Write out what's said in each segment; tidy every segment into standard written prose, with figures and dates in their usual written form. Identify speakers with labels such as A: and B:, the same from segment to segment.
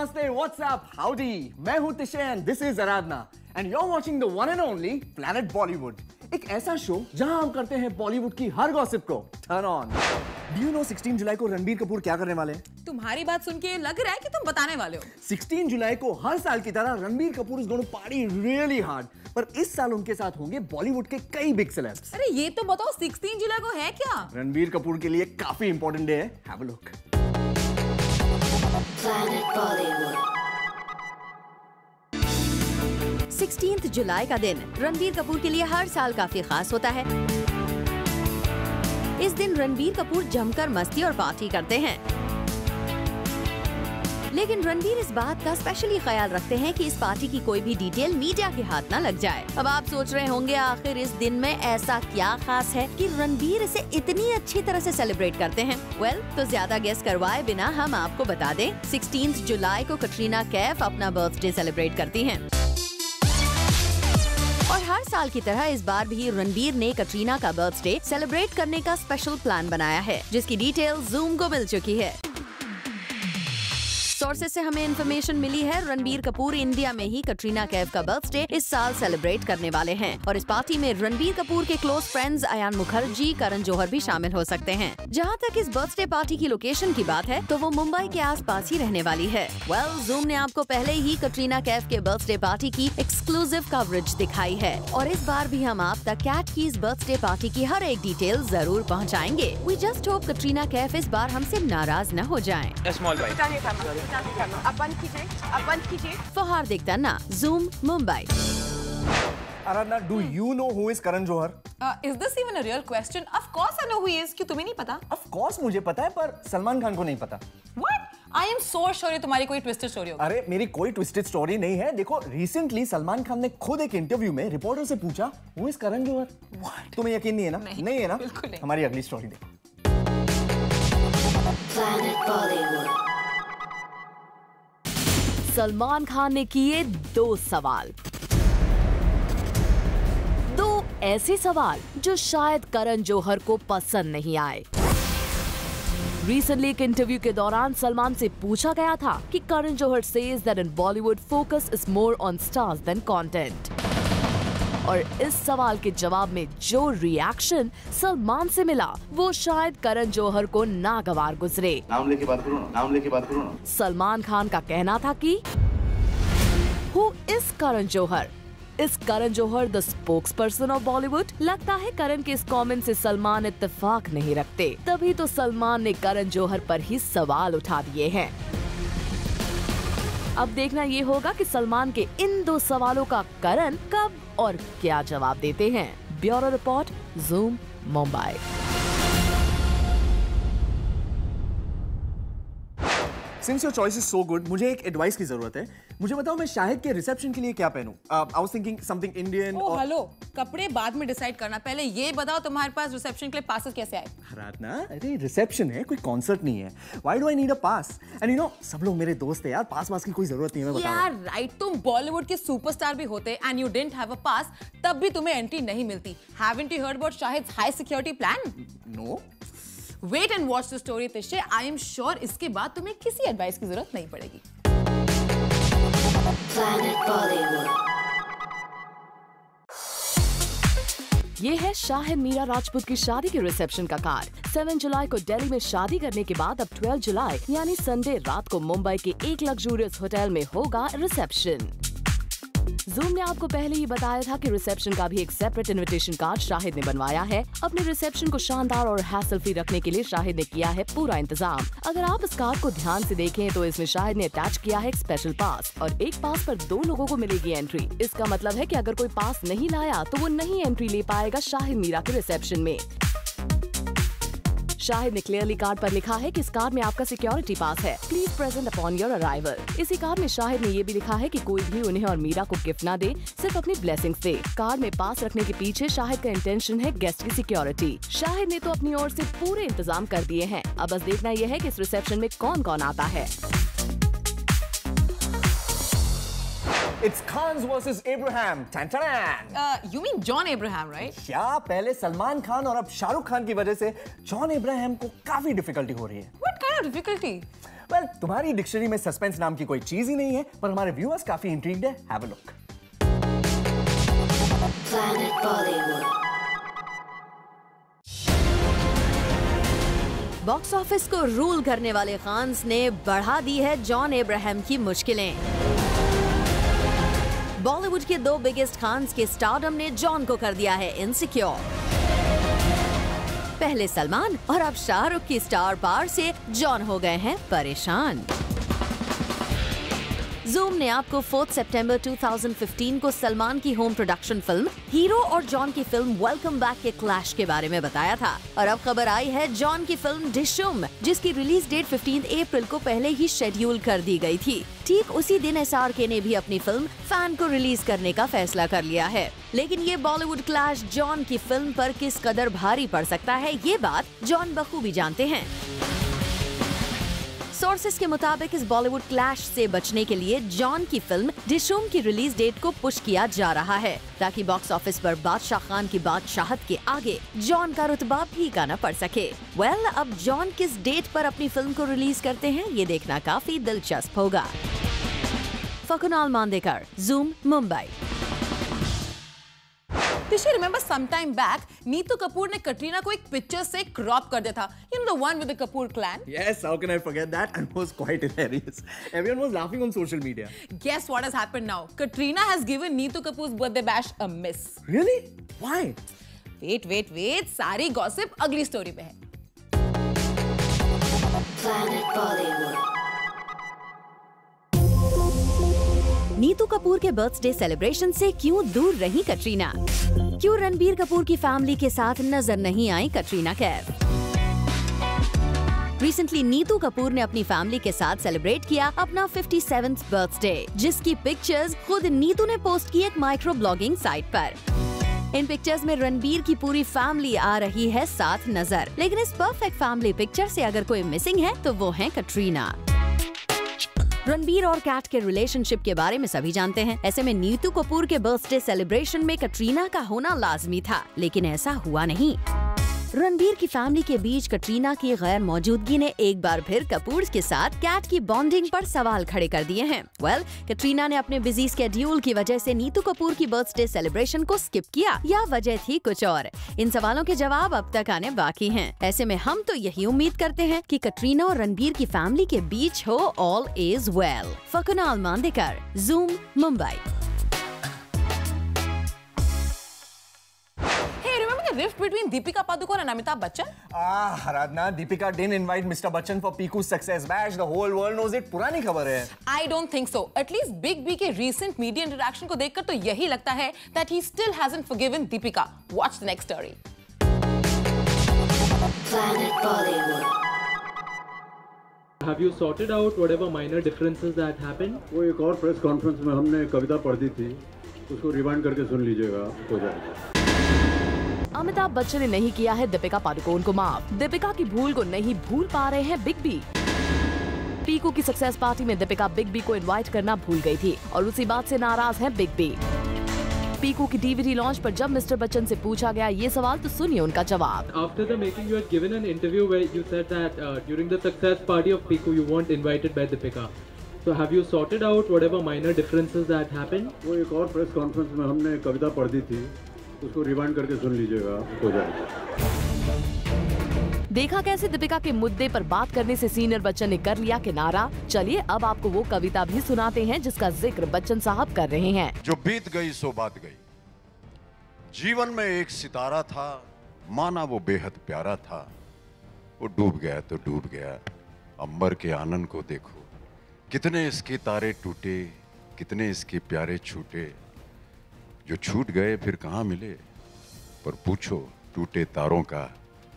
A: नमस्ते, WhatsApp, howdy. मैं हूं तिशे and this is Aradhana and you are watching the one and only Planet Bollywood, एक ऐसा शो जहां हम करते हैं बॉलीवुड की हर गॉसिप को turn on. Do you know 16 जुलाई को रणबीर कपूर क्या करने वाले हैं?
B: तुम्हारी बात सुन के लग रहा है कि तुम बताने वाले हो।
A: 16 जुलाई को हर साल की तरह Ranbir Kapoor is going to party really hard, पर इस साल उनके साथ होंगे बॉलीवुड के कई बिग सेलेब्स।
B: अरे ये तो बताओ 16 जुलाई को है क्या?
A: रणबीर कपूर के लिए काफी इंपॉर्टेंट डे है, have a look.
C: Planet Bollywood.
D: 16 जुलाई का दिन रणबीर कपूर के लिए हर साल काफी खास होता है। इस दिन रणबीर कपूर जमकर मस्ती और पार्टी करते हैं, लेकिन रणबीर इस बात का स्पेशली ख्याल रखते हैं कि इस पार्टी की कोई भी डिटेल मीडिया के हाथ न लग जाए। अब आप सोच रहे होंगे आखिर इस दिन में ऐसा क्या खास है कि रणबीर इसे इतनी अच्छी तरह से सेलिब्रेट करते हैं। वेल, तो ज्यादा गेस करवाए बिना हम आपको बता दें, 16 जुलाई को कटरीना कैफ अपना बर्थडे सेलिब्रेट करती हैं। और हर साल की तरह इस बार भी रणबीर ने कटरीना का बर्थडे सेलिब्रेट करने का स्पेशल प्लान बनाया है, जिसकी डिटेल जूम को मिल चुकी है। सोर्सेस से हमें इन्फॉर्मेशन मिली है रणबीर कपूर इंडिया में ही कटरीना कैफ का बर्थडे इस साल सेलिब्रेट करने वाले हैं और इस पार्टी में रणबीर कपूर के क्लोज फ्रेंड्स अयान मुखर्जी, करण जौहर भी शामिल हो सकते हैं। जहां तक इस बर्थडे पार्टी की लोकेशन की बात है तो वो मुंबई के आसपास ही रहने वाली है। वेल, जूम ने आपको पहले ही कटरीना कैफ के बर्थडे पार्टी की एक्सक्लूसिव कवरेज दिखाई है और इस बार भी हम आप तक कैट की इस बर्थडे पार्टी की हर एक डिटेल जरूर पहुँचाएंगे। We just hope Katrina Kaif इस बार हमसे नाराज न हो जाएं।
B: अब बंद कीजिए।
D: फहार देखता ना, Zoom Mumbai.
A: Aradhana, do you know who is Karan Johar?
B: Is this even a real question? Of course I know who he is. क्यों तुम्हें नहीं पता?
A: ऑफ कोर्स मुझे पता है, पर सलमान खान को नहीं पता।
B: What? I am so sure तुम्हारी कोई ट्विस्टेड स्टोरी होगी।
A: अरे मेरी कोई ट्विस्टेड स्टोरी नहीं है। देखो, रिसेंटली सलमान खान ने खुद एक इंटरव्यू में रिपोर्टर से पूछा, हु इज करण जौहर? तुम्हें यकीन नहीं है ना? नहीं है ना?
B: बिल्कुल नहीं।
A: हमारी अगली स्टोरी देखो।
C: Planet Bollywood.
D: सलमान खान ने किए 2 सवाल, 2 ऐसे सवाल जो शायद करण जौहर को पसंद नहीं आए। रिसेंटली एक इंटरव्यू के दौरान सलमान से पूछा गया था कि Karan Johar says that in Bollywood focus is more on stars than content, और इस सवाल के जवाब में जो रिएक्शन सलमान से मिला वो शायद करण जौहर को नागवार गुजरे।
E: नाम लेके बात करो ना।
D: सलमान खान का कहना था कि who is Karan Johar? Is Karan Johar the spokesperson of Bollywood? लगता है करण के इस कमेंट से सलमान इत्तेफाक नहीं रखते, तभी तो सलमान ने करण जौहर पर ही सवाल उठा दिए हैं। अब देखना ये होगा कि सलमान के इन 2 सवालों का करण कब और क्या जवाब देते हैं। Bureau report, Zoom Mumbai.
A: Since your choice is so good, मुझे एक एडवाइस की जरूरत है। मुझे बताओ, मैं शाहिद के रिसेप्शन के लिए क्या पहनूं? I was thinking something Indian.
B: Oh hello, कपड़े बाद में डिसाइड करना, पहले ये बताओ तुम्हारे पास रिसेप्शन के लिए पासेस कैसे आए?
A: आराधना, अरे रिसेप्शन है, कोई कॉन्सर्ट नहीं है। Why do I need a pass? And you know, सब लोग मेरे दोस्त हैं यार, पास की कोई जरूरत नहीं है, मैं बता रहा हूं।
B: यार राइट, तुम बॉलीवुड के सुपरस्टार भी होते and you didn't have a pass, तब भी तुम्हें एंट्री नहीं मिलती। Haven't you heard about Shahid high security plan?
A: No.
B: Wait and watch the story तिशे, आई एम श्योर इसके बाद तुम्हें किसी एडवाइस की जरूरत नहीं पड़ेगी।
C: Planet Bollywood.
D: ये है शाहिद मीरा राजपूत की शादी के रिसेप्शन का कार्ड। 7 जुलाई को दिल्ली में शादी करने के बाद अब 12 जुलाई यानी संडे रात को मुंबई के एक लग्जूरियस होटल में होगा रिसेप्शन। जूम ने आपको पहले ही बताया था कि रिसेप्शन का भी एक सेपरेट इनविटेशन कार्ड शाहिद ने बनवाया है। अपने रिसेप्शन को शानदार और हैसल फ्री रखने के लिए शाहिद ने किया है पूरा इंतजाम। अगर आप इस कार्ड को ध्यान से देखें तो इसमें शाहिद ने अटैच किया है एक स्पेशल पास, और एक पास पर 2 लोगों को मिलेगी एंट्री। इसका मतलब है कि अगर कोई पास नहीं लाया तो वो नहीं एंट्री ले पाएगा शाहिद मीरा के रिसेप्शन में। शाहिद ने क्लियरली कार्ड पर लिखा है कि इस कार्ड में आपका सिक्योरिटी पास है, please present upon your arrival. इसी कार्ड में शाहिद ने ये भी लिखा है कि कोई भी उन्हें और मीरा को गिफ्ट ना दे, सिर्फ अपनी ब्लेसिंग्स दे। कार्ड में पास रखने के पीछे शाहिद का इंटेंशन है गेस्ट की सिक्योरिटी। शाहिद ने तो अपनी ओर से पूरे इंतजाम कर दिए हैं, अब बस देखना यह है कि इस रिसेप्शन में कौन कौन आता है।
A: It's Khans versus Abraham. Tan-tan-tan.
B: You mean John Abraham, right?
A: क्या पहले सलमान खान और अब शाहरुख खान की वजह से जॉन इब्राहिम को काफी डिफिकल्टी हो रही है।
B: What kind of difficulty?
A: Well, तुम्हारी डिक्शनरी में सस्पेंस नाम की कोई चीज ही नहीं है, पर हमारे व्यूअर्स काफी इंट्रिग्ड है। Have a look.
C: Planet Bollywood.
F: Box office को रूल करने वाले खान्स ने बढ़ा दी है जॉन अब्राहम की मुश्किलें। बॉलीवुड के दो बिगेस्ट खान्स के स्टारडम ने जॉन को कर दिया है इनसिक्योर। पहले सलमान और अब शाहरुख की स्टार पावर से जॉन हो गए हैं परेशान। जूम ने आपको 4 सितंबर 2015 को सलमान की होम प्रोडक्शन फिल्म हीरो और जॉन की फिल्म वेलकम बैक के क्लैश के बारे में बताया था। और अब खबर आई है जॉन की फिल्म डिशुम, जिसकी रिलीज डेट 15 अप्रैल को पहले ही शेड्यूल कर दी गई थी। ठीक उसी दिन SRK ने भी अपनी फिल्म फैन को रिलीज करने का फैसला कर लिया है। लेकिन ये बॉलीवुड क्लैश जॉन की फिल्म पर किस कदर भारी पड़ सकता है, ये बात जॉन बखूबी जानते हैं। सोर्सेस के मुताबिक इस बॉलीवुड क्लैश से बचने के लिए जॉन की फिल्म डिशुम की रिलीज डेट को पुश किया जा रहा है, ताकि बॉक्स ऑफिस पर बादशाह खान की बादशाहत के आगे जॉन का रुतबा फीका न पड़ सके। वेल, अब जॉन किस डेट पर अपनी फिल्म को रिलीज करते हैं, ये देखना काफी दिलचस्प होगा। फकुनाल मांदेकर, जूम, मुंबई।
B: तिशी, remember some time back, Neetu Kapoor ने कटरीना को एक पिक्चर से क्रॉप कर दिया था. You know the one with the Kapoor clan?
A: Yes, how can I forget that? And it was quite hilarious. Everyone was laughing on social media.
B: Guess what has happened now? Katrina has given Neetu Kapoor's birthday bash a miss.
A: Really? Why?
B: Wait. सारी gossip अगली story पे है.
C: Planet Bollywood.
F: Neetu Kapoor के birthday celebration से क्यों दूर रही कटरीना? क्यों रणबीर कपूर की फैमिली के साथ नजर नहीं आई कटरीना कैफ? रिसेंटली नीतू कपूर ने अपनी फैमिली के साथ सेलिब्रेट किया अपना 57th बर्थडे, जिसकी पिक्चर्स खुद नीतू ने पोस्ट की एक माइक्रो ब्लॉगिंग साइट पर। इन पिक्चर्स में रणबीर की पूरी फैमिली आ रही है साथ नजर, लेकिन इस परफेक्ट फैमिली पिक्चर से अगर कोई मिसिंग है तो वो है कटरीना। रणबीर और कैट के रिलेशनशिप के बारे में सभी जानते हैं। ऐसे में नीतू कपूर के बर्थडे सेलिब्रेशन में कटरीना का होना लाजमी था, लेकिन ऐसा हुआ नहीं। रणबीर की फैमिली के बीच कटरीना की गैर मौजूदगी ने एक बार फिर कपूर के साथ कैट की बॉन्डिंग पर सवाल खड़े कर दिए हैं। वेल, कटरीना ने अपने बिजी स्केड्यूल की वजह से नीतू कपूर की बर्थडे सेलिब्रेशन को स्किप किया, या वजह थी कुछ और? इन सवालों के जवाब अब तक आने बाकी हैं। ऐसे में हम तो यही उम्मीद करते हैं कि कटरीना और रणबीर की फैमिली के बीच हो ऑल इज वेल। फकुनाल Mandekar, Zoom, Mumbai.
B: Rift between Deepika Padukone and Amitabh Bachchan?
A: Aradhna, Deepika didn't invite Mr. Bachchan for Piku's success bash. The whole world knows it. पुरानी खबर है।
B: I don't think so. At least Big B के recent media interaction को देखकर तो यही लगता है that he still hasn't forgiven Deepika. Watch the next story.
C: Planet Bollywood.
G: Have you sorted out whatever minor differences that happened?
H: वो एक और प्रेस कॉन्फ्रेंस में हमने कविता पढ़ दी थी, उसको रिवाइंड करके सुन लीजिएगा, हो जाएगा।
D: अमिताभ बच्चन ने नहीं किया है दीपिका पादुकोण को माफ। दीपिका की भूल को नहीं भूल पा रहे हैं बिग बी। पीकू की सक्सेस पार्टी में दीपिका बिग बी को इनवाइट करना भूल गई थी और उसी बात से नाराज है बिग बी। पीकू की डीवीडी लॉन्च पर जब मिस्टर बच्चन से पूछा गया ये सवाल, तो सुनिए उनका जवाब।
G: After the making, you had given an interview where you said that during the success party of Piku, you weren't invited by Deepika. So have you sorted out whatever minor differences that happened?
H: वो एक और press conference में हमने कविता पढ़ दी थी, उसको rewind करके सुन लीजिएगा, हो जाएगा।
D: देखा कैसे दीपिका के मुद्दे पर बात करने से सीनियर बच्चन ने कर लिया किनारा। चलिए अब आपको वो कविता भी सुनाते हैं जिसका जिक्र बच्चन साहब कर रहे हैं।
I: जो बीत गई सो बात गई, जीवन में एक सितारा था, माना वो बेहद प्यारा था, वो डूब गया तो डूब गया, अंबर के आनंद को देखो, कितने इसके तारे टूटे, कितने इसके प्यारे छूटे, जो छूट गए फिर कहाँ मिले, पर पूछो टूटे तारों का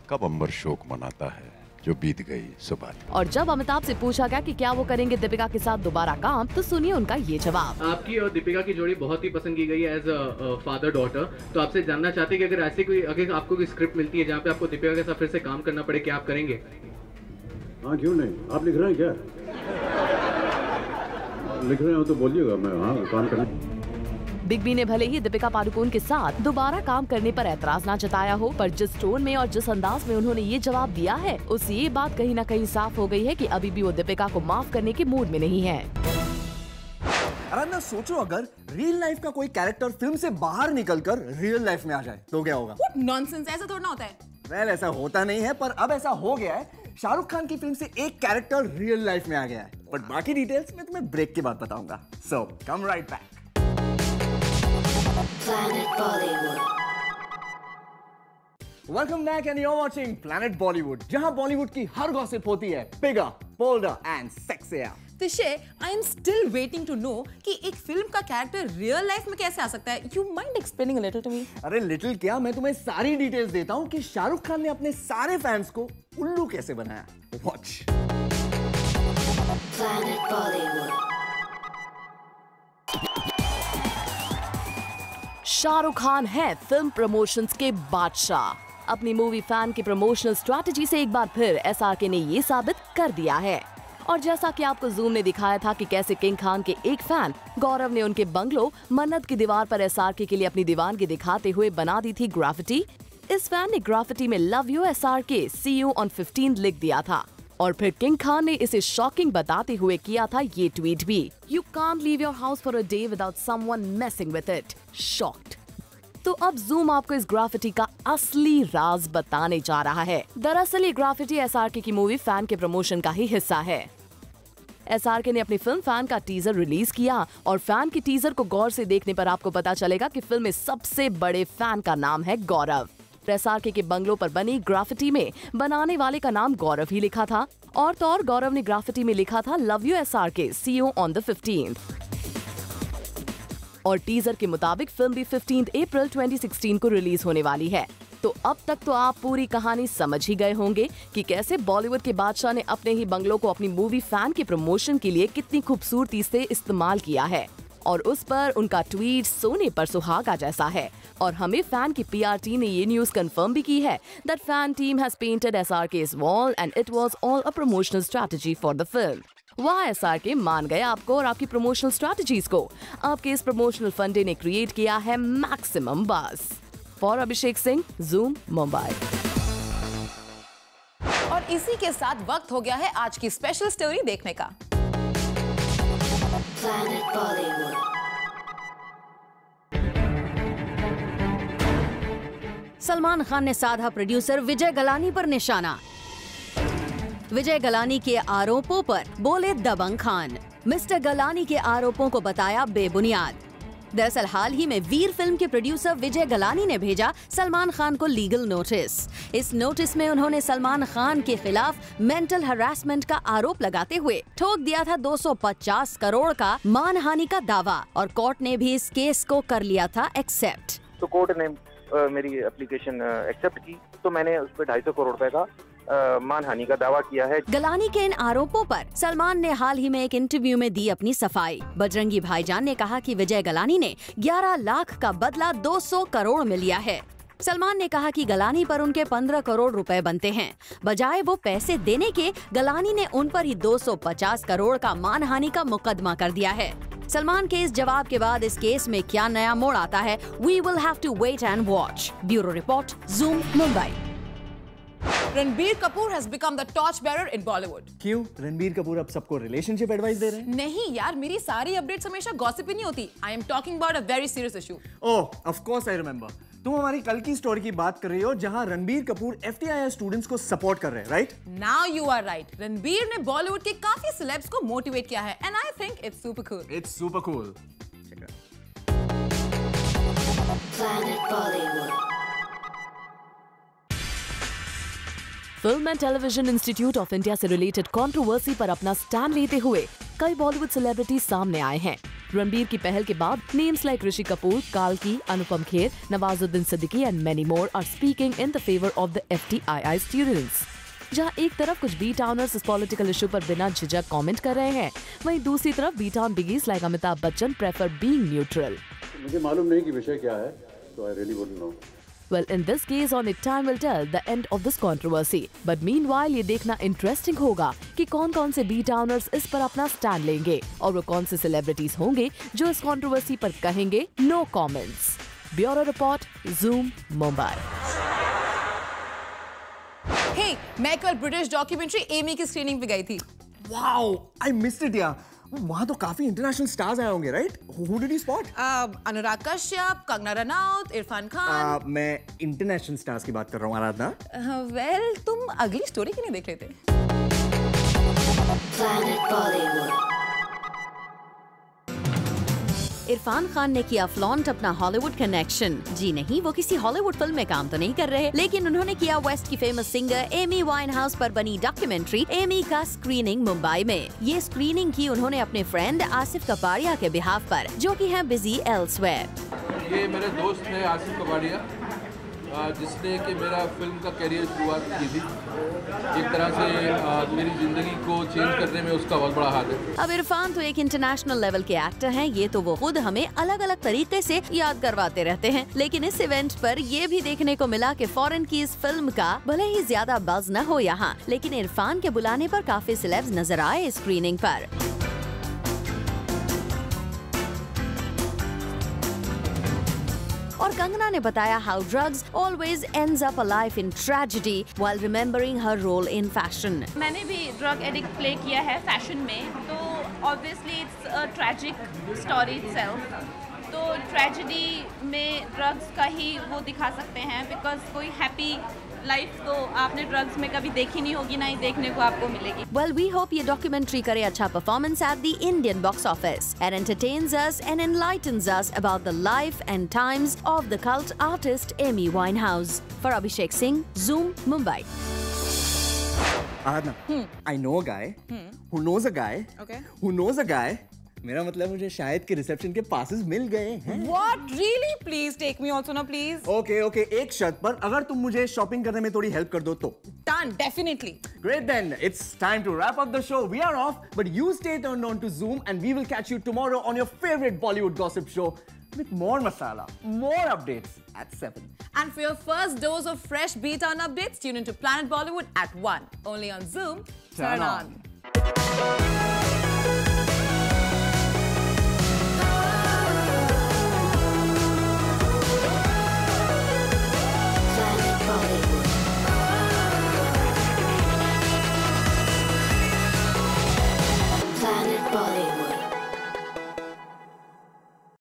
I: कब अंबर शोक मनाता है, जो बीत गई सो बात।
D: और जब अमिताभ से पूछा गया कि क्या वो करेंगे दीपिका के साथ दोबारा काम, तो सुनिए उनका ये जवाब।
G: आपकी और दीपिका की जोड़ी बहुत ही पसंद की गई है एज अ फादर डॉटर, तो आपसे जानना चाहते हैं कि अगर आपको कोई स्क्रिप्ट मिलती है जहाँ पे आपको दीपिका के साथ फिर से काम करना पड़े, क्या आप करेंगे?
H: हाँ, क्यों नहीं। आप लिख रहे हैं क्या? लिख रहे हो तो बोलिएगा, मैं हाँ काम करें।
D: बिग बी ने भले ही दीपिका पादुकोण के साथ दोबारा काम करने पर ऐतराज ना जताया हो, पर जिस टोन में और जिस अंदाज में उन्होंने ये जवाब दिया है, उससे ये बात कहीं न कहीं साफ हो गई है कि अभी भी वो दीपिका को माफ करने के मूड में नहीं है।
A: आराधना, सोचो अगर रियल लाइफ का कोई कैरेक्टर फिल्म से बाहर निकलकर रियल लाइफ में आ जाए तो क्या होगा?
B: नॉनसेंस, ऐसा थोड़ा ना होता है।
A: वेल, ऐसा होता नहीं है, पर अब ऐसा हो गया है। शाहरुख खान की फिल्म से एक कैरेक्टर रियल लाइफ में आ गया है, बट बाकी डिटेल्स मैं तुम्हें ब्रेक के बाद बताऊंगा। So come right back.
C: Planet Bollywood.
A: Welcome back and you're watching Planet Bollywood, जहां बॉलीवुड की हर गॉसिप होती है bigger, bolder and sexier।
B: तिशे, I am still waiting to know कि एक फिल्म का कैरेक्टर रियल लाइफ में कैसे आ सकता है। You mind explaining a little to me?
A: अरे लिटिल क्या, मैं तुम्हें सारी डिटेल्स देता हूं कि शाहरुख खान ने अपने सारे फैंस को उल्लू कैसे बनाया। Watch
C: Planet Bollywood.
D: Shahrukh Khan है फिल्म प्रमोशंस के बादशाह। अपनी मूवी फैन की प्रमोशनल स्ट्रैटेजी से एक बार फिर एसआरके ने ये साबित कर दिया है। और जैसा कि आपको जूम ने दिखाया था कि कैसे किंग खान के एक फैन गौरव ने उनके बंगलो मन्नत की दीवार पर एसआरके के लिए अपनी दीवानगी दिखाते हुए बना दी थी ग्राफिटी। इस फैन ने ग्राफिटी में love you SRK, see you on 15 लिख दिया था। और फिर किंग खान ने इसे शॉकिंग बताते हुए किया था ये ट्वीट भी, you can't leave your house for a day without someone messing with it, shocked. तो अब जूम आपको इस ग्राफिटी का असली राज बताने जा रहा है। दरअसल ये ग्राफिटी एसआरके की मूवी फैन के प्रमोशन का ही हिस्सा है। एसआरके ने अपनी फिल्म फैन का टीजर रिलीज किया और फैन की टीजर को गौर से देखने पर आपको पता चलेगा कि फिल्म में सबसे बड़े फैन का नाम है गौरव। एसआरके के बंगलों पर बनी ग्राफिटी में बनाने वाले का नाम गौरव ही लिखा था। और तो और गौरव ने ग्राफिटी में लिखा था love you SRK, see you on the 15th। और टीजर के मुताबिक फिल्म भी 15 अप्रैल 2016 को रिलीज होने वाली है। तो अब तक तो आप पूरी कहानी समझ ही गए होंगे कि कैसे बॉलीवुड के बादशाह ने अपने ही बंगलों को अपनी मूवी फैन के प्रमोशन के लिए कितनी खूबसूरती से इस्तेमाल किया है। और उस पर उनका ट्वीट सोने पर सुहागा जैसा है। और हमें फैन की पीआर टीम ने ये न्यूज कंफर्म भी की है that fan team has painted SRK's wall and it was all a promotional strategy for the film. वाह एसआरके, मान गए आपको और आपकी प्रमोशनल स्ट्रैटेजीज को। आपके इस प्रमोशनल फंडे ने क्रिएट किया है maximum buzz. For Abhishek Singh, zoom, Mumbai.
B: और इसी के साथ वक्त हो गया है आज की स्पेशल स्टोरी देखने का।
C: Planet Bollywood.
F: सलमान खान ने साधा प्रोड्यूसर विजय गलानी पर निशाना। विजय गलानी के आरोपों पर बोले दबंग खान। मिस्टर गलानी के आरोपों को बताया बेबुनियाद। दरअसल हाल ही में वीर फिल्म के प्रोड्यूसर विजय गलानी ने भेजा सलमान खान को लीगल नोटिस। इस नोटिस में उन्होंने सलमान खान के खिलाफ मेंटल हरासमेंट का आरोप लगाते हुए ठोक दिया था 250 करोड़ का मानहानि का दावा और कोर्ट ने भी इस केस को कर लिया था एक्सेप्ट।
J: तो कोर्ट ने मेरी एप्लीकेशन एक्सेप्ट की, तो मैंने उस पर 250 करोड़ रुपए का मानहानि का दावा किया है।
F: गलानी के इन आरोपों पर सलमान ने हाल ही में एक इंटरव्यू में दी अपनी सफाई। बजरंगी भाईजान ने कहा कि विजय गलानी ने 11 लाख का बदला 200 करोड़ में लिया है। सलमान ने कहा कि गलानी पर उनके 15 करोड़ रुपए बनते हैं। बजाय वो पैसे देने के, गलानी ने उन पर ही 250 करोड़ का मानहानि का मुकदमा कर दिया है। सलमान के इस जवाब के बाद इस केस में क्या नया मोड़ आता है, we will have to wait and watch. Bureau report, Zoom, Mumbai.
B: Ranbir Kapoor has become the torch bearer in Bollywood.
A: क्यों? रणबीर कपूर अब सबको रिलेशनशिप एडवाइस दे रहे हैं?
B: नहीं यार, मेरी सारी अपडेट्स हमेशा गॉसिप ही नहीं होती। I am talking about a very serious issue.
A: Oh, of course I remember. तुम हमारी कल की स्टोरी की बात कर रही हो जहां रणबीर कपूर FTII स्टूडेंट्स को सपोर्ट कर रहे हैं, right?
B: Now you are right. Ranbir ने बॉलीवुड के काफी सेलेब्स को मोटिवेट किया है and I think it's super cool.
A: It's super cool.
C: Planet Bollywood.
D: Film and television institute of India से रिलेटेड कंट्रोवर्सी पर अपना स्टैंड लेते हुए कई बॉलीवुड सेलिब्रिटीज सामने आए हैं। रणबीर की पहल के बाद नेम्स लाइक ऋषि कपूर, काल्की, Anupam Kher, Nawazuddin Siddiqui and many more are speaking in the favour of the FTII students. जहां एक तरफ कुछ बी टाउनर्स इस पॉलिटिकल इशू पर बिना झिझक कमेंट कर रहे हैं, वहीं दूसरी तरफ B town biggies like Amitabh Bachchan prefer being neutral.
H: मुझे मालूम नहीं कि विषय क्या है, तो I really wouldn't know.
D: Well, in this case, only time will tell the end of this controversy. But meanwhile, ये देखना इंटरेस्टिंग होगा कि कौन-कौन से B-Towners इस पर अपना स्टैंड लेंगे और वो कौन से सेलिब्रिटीज होंगे जो इस कंट्रोवर्सी पर कहेंगे no comments. Bureau report, Zoom, Mumbai.
B: Hey, मैं कल ब्रिटिश डॉक्यूमेंट्री एमी की स्क्रीनिंग पे गई थी।
A: Wow, I missed it यार। वहाँ तो काफी इंटरनेशनल स्टार्स आए होंगे, right? Who did you spot?
B: Anurag Kashyap, Kangana Ranaut, Irfan Khan.
A: मैं इंटरनेशनल स्टार्स की बात कर रहा हूँ आराधना।
B: वेल, तुम अगली स्टोरी क्यों नहीं देख रहे थे?
C: Planet Bollywood.
F: इरफान खान ने किया फ्लॉन्ट अपना हॉलीवुड कनेक्शन। जी नहीं, वो किसी हॉलीवुड फिल्म में काम तो नहीं कर रहे, लेकिन उन्होंने किया वेस्ट की फेमस सिंगर एमी वाइनहाउस पर बनी डॉक्यूमेंट्री एमी का स्क्रीनिंग मुंबई में। ये स्क्रीनिंग की उन्होंने अपने फ्रेंड आसिफ कपाड़िया के बिहाफ पर, जो कि हैं बिजी एल्सवेयर।
K: ये मेरे दोस्त है आसिफ कपाड़िया, जिसने कि मेरा फिल्म का करियर शुरुआत की थी। एक तरह से मेरी जिंदगी को चेंज करने में उसका बहुत बड़ा हाथ है।
F: अब इरफान तो एक इंटरनेशनल लेवल के एक्टर हैं, ये तो वो खुद हमें अलग अलग तरीके से याद करवाते रहते हैं। लेकिन इस इवेंट पर ये भी देखने को मिला कि फॉरेन की इस फिल्म का भले ही ज्यादा बज़ न हो यहाँ, लेकिन इरफान के बुलाने पर काफी सेलेब्स नजर आए स्क्रीनिंग पर। और कंगना ने बताया how drugs always ends up a life in tragedy while remembering her role in Fashion.
L: मैंने भी ड्रग एडिक्ट प्ले किया है फैशन में, तो obviously it's a tragic story itself. तो ट्रेजेडी में ड्रग्स का ही वो दिखा सकते हैं, बिकॉज कोई हैप्पी लाइफ तो आपने ड्रग्स में कभी देखी नहीं होगी, ना ही देखने को आपको मिलेगी।
F: Well, we hope ये डॉक्यूमेंट्री करे अच्छा performance at the Indian box office and entertains us and enlightens us about the life and times of the cult artist Amy Winehouse. For Abhishek Singh, Zoom, Mumbai.
A: Aradhana, I know a guy who knows a guy who knows a guy. मेरा मतलब मुझे शायद के reception के passes मिल गए हैं।
B: What? Really? Please take me also now, please.
A: Okay, एक शर्त पर, अगर तुम मुझे शॉपिंग करने में थोड़ी हेल्प कर दो तो।
B: Done, definitely.
A: Great then, it's time to wrap up the show. We are off, but you stay turned on to Zoom and we will catch you tomorrow on your favorite Bollywood gossip show with more masala, more updates at 7.
B: And for your first dose of fresh B-Town updates, tune into Planet Bollywood at 1. Only on Zoom. Turn on.